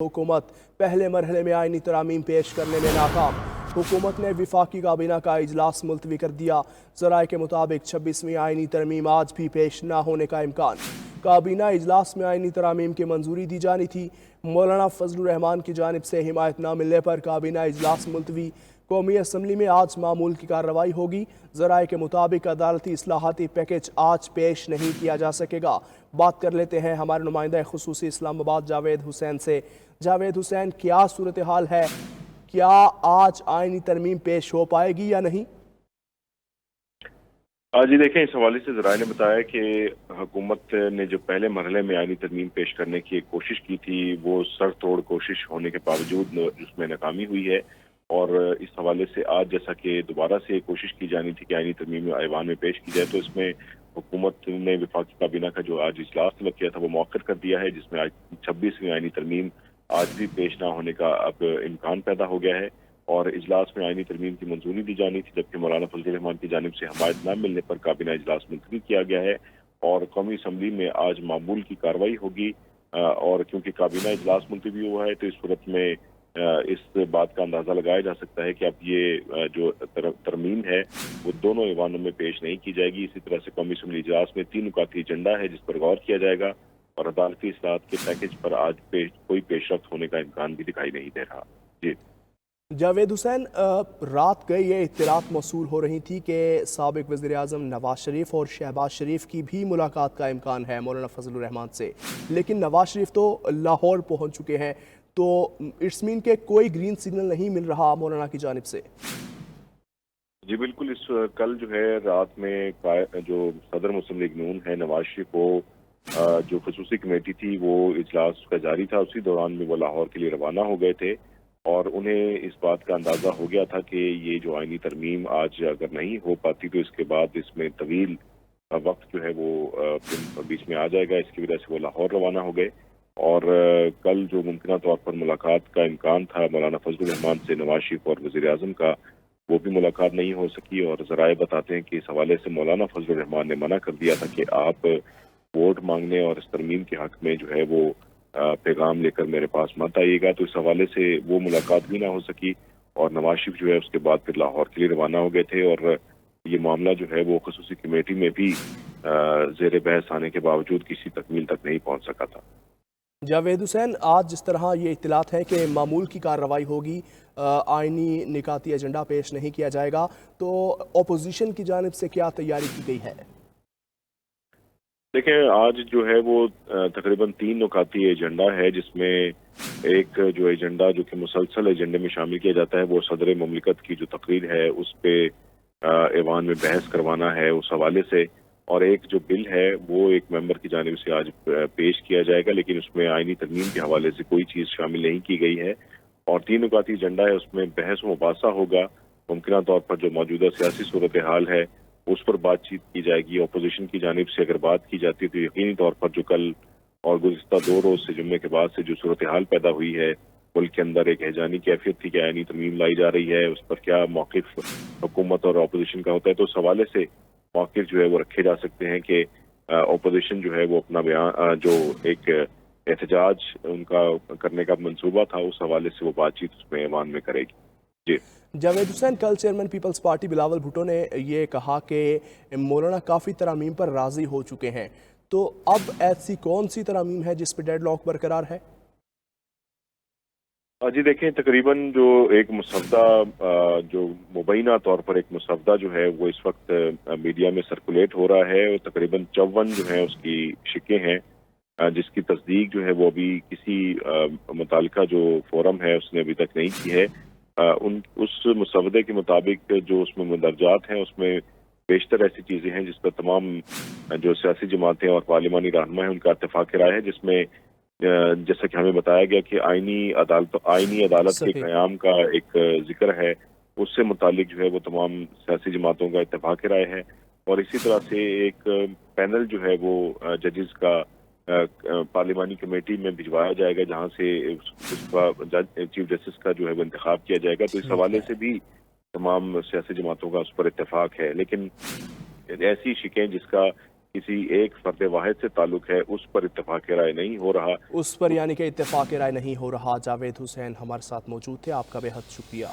हुकूमत पहले मरहले में आईनी तरामीम पेश करने में नाकाम। हुकूमत ने विफाकी काबीना का इजलास मुलतवी कर दिया। ज़राए के मुताबिक 26वीं आईनी तरमीम आज भी पेश न होने का इम्कान। काबीना इजलास में आईनी तरामीम की मंजूरी दी जानी थी। मौलाना फजलुर रहमान की जानिब से हिमायत न मिलने पर काबीना इजलास मुलतवी। कौमी असम्बली में आज मामूल की कार्रवाई होगी। ज़राए के मुताबिक अदालती इस्लाहाती पैकेज आज पेश नहीं किया जा सकेगा। बात कर लेते हैं हमारे नुमाइंदा खुसूसी इस्लामाबाद जावेद हुसैन से। जावेद हुसैन, क्या सूरत हाल है? क्या आज आईनी तरमीम पेश हो पाएगी या नहीं? जी देखें, इस हवाले से ज़राए ने बताया कि हुकूमत ने जो पहले मरहले में आईनी तरमीम पेश करने की एक कोशिश की थी, वो सर तोड़ कोशिश होने के बावजूद उसमें नाकामी हुई है। और इस हवाले से आज जैसा कि दोबारा से कोशिश की जानी थी कि आईनी तरमीम ऐवान में पेश की जाए, तो इसमें हुकूमत ने वफाकी काबीना का जो आज इजलास तलब किया था वो मौखर कर दिया है, जिसमें आज 26वीं आईनी तरमीम आज भी पेश ना होने का अब इम्कान पैदा हो गया है। और इजलास में आईनी तरमीम की मंजूरी दी जानी थी, जबकि मौलाना फजलुर रहमान की जानिब से हमायत न मिलने पर काबीना इजलास मुलतवी किया गया है और कौमी असम्बली में आज मामूल की कार्रवाई होगी। और क्योंकि काबीना इजलास मुलतवी हुआ है, तो इस सूरत में इस बात का अंदाजा लगाया जा सकता है कि अब ये जो तरमीम है वो दोनों ऐवानों में पेश नहीं की जाएगी। इसी तरह से कौमी असम्बली इजलास में 3 नुकाती एजेंडा है जिस पर गौर किया जाएगा और अदालती इस्लाहात के पैकेज पर आज कोई पेशरफ्त होने का इम्कान भी दिखाई नहीं दे रहा। जी जावेद हुसैन, रात गई ये इत्तलात मौसूल हो रही थी कि साबिक वज़ीर आज़म नवाज शरीफ और शहबाज शरीफ की भी मुलाकात का इम्कान है मौलाना फजलुर रहमान से, लेकिन नवाज शरीफ तो लाहौर पहुंच चुके हैं, तो इट्स मीन के कोई ग्रीन सिग्नल नहीं मिल रहा मौलाना की जानिब से। जी बिल्कुल, इस कल जो है रात में जो सदर मुस्लिम लीग नून है नवाज शरीफ को जो खसूसी कमेटी थी वो इजलास का जारी था, उसी दौरान में वो लाहौर के लिए रवाना हो गए थे और उन्हें इस बात का अंदाज़ा हो गया था कि ये जो आईनी तरमीम आज अगर नहीं हो पाती तो इसके बाद इसमें तवील वक्त जो है वो बीच में आ जाएगा। इसकी वजह से वो लाहौर रवाना हो गए और कल जो मुमकिन तौर पर मुलाकात का इम्कान था मौलाना फजलुर रहमान से नवाज शरीफ और वज़ीर आज़म का, वो भी मुलाकात नहीं हो सकी। और ज़राए बताते हैं कि इस हवाले से मौलाना फजलुर रहमान ने मना कर दिया था कि आप वोट मांगने और इस तरमीम के हक में जो है वो पैगाम लेकर मेरे पास मत आइएगा। तो इस हवाले से वो मुलाकात भी ना हो सकी और नवाज शरीफ जो है उसके बाद फिर लाहौर के लिए रवाना हो गए थे और ये मामला जो है वो खसूसी कमेटी में भी ज़ेर बहस आने के बावजूद किसी तकमील तक नहीं पहुंच सका था। जावेद हुसैन, आज जिस तरह ये इत्तलात है कि मामूल की कार्रवाई होगी, आईनी निकाती एजेंडा पेश नहीं किया जाएगा, तो अपोजिशन की जानिब से क्या तैयारी की गई है? देखें, आज जो है वो तकरीबन 3 नुकाती एजेंडा है, जिसमें एक जो एजेंडा जो कि मुसलसल एजेंडे में शामिल किया जाता है वो सदर मुमलिकत की जो तकरीर है उस पे ऐवान में बहस करवाना है उस हवाले से, और एक जो बिल है वो एक मेंबर की जानिब से आज पेश किया जाएगा, लेकिन उसमें आईनी तरमीम के हवाले से कोई चीज़ शामिल नहीं की गई है। और 3 नुकाती एजेंडा है, उसमें बहस व मुबासा होगा। मुमकिन तौर पर जो मौजूदा सियासी सूरत हाल है उस पर बातचीत की जाएगी। अपोजिशन की जानिब से अगर बात की जाती है तो यकीनी तौर पर जो कल और गुज़िश्ता 2 रोज़ से जुम्मे के बाद से जो सूरत हाल पैदा हुई है, मुल्क के अंदर एक हैजानी कैफियत थी कि आईनी तरमीम लाई जा रही है, उस पर क्या मौक़िफ़ हुकूमत और अपोजिशन का होता है, तो उस हवाले से मौक़िफ़ जो है वो रखे जा सकते हैं कि अपोजिशन जो है वो अपना बयान जो एक एहतजाज उनका करने का मंसूबा था उस हवाले से वो बातचीत उसमें ऐवान में करेगी। जी जावेद हुसैन, कल चेयरमैन पीपल्स पार्टी बिलावल भुट्टो ने ये कहा कि मौलाना काफ़ी तरामीम पर राज़ी हो चुके हैं, तो अब ऐसी कौन सी तरामीम है जिस पर डेडलॉक बरकरार है? जी देखें, तकरीबन जो एक मुसव्वदा जो मुबैना तौर पर एक मुसव्वदा जो है वो इस वक्त मीडिया में सर्कुलेट हो रहा है और तकरीबन 54 जो है उसकी शिकें हैं, जिसकी तस्दीक जो है वो अभी किसी मुतालिका जो फोरम है उसने अभी तक नहीं की है। उस मुसव्वदे के मुताबिक जो उसमें मंदरजात हैं उसमें बेशतर ऐसी चीज़ें हैं जिस पर तमाम जो सियासी जमातें और पार्लिमानी रहनुमा है उनका इत्तेफाक राय है, जिसमें जैसा कि हमें बताया गया कि आईनी अदालत के सही। क़याम का एक जिक्र है, उससे मुतालिक जो है वो तमाम सियासी जमातों का इत्तेफाक राय है। और इसी तरह से एक पैनल जो है वो जजेस का पार्लिमानी कमेटी में भिजवाया जाएगा, जहाँ से उसका चीफ जस्टिस का जो है वो इंतखाब किया जाएगा। तो इस ठीक हवाले है। से भी तमाम सियासी जमातों का उस पर इत्तेफाक है, लेकिन ऐसी शिकें जिसका किसी एक फर्द वाहिद से ताल्लुक है, उस पर इत्तेफाक राय नहीं हो रहा। उस पर यानी कि इत्तेफाक राय नहीं हो रहा। जावेद हुसैन हमारे साथ मौजूद थे, आपका बेहद शुक्रिया।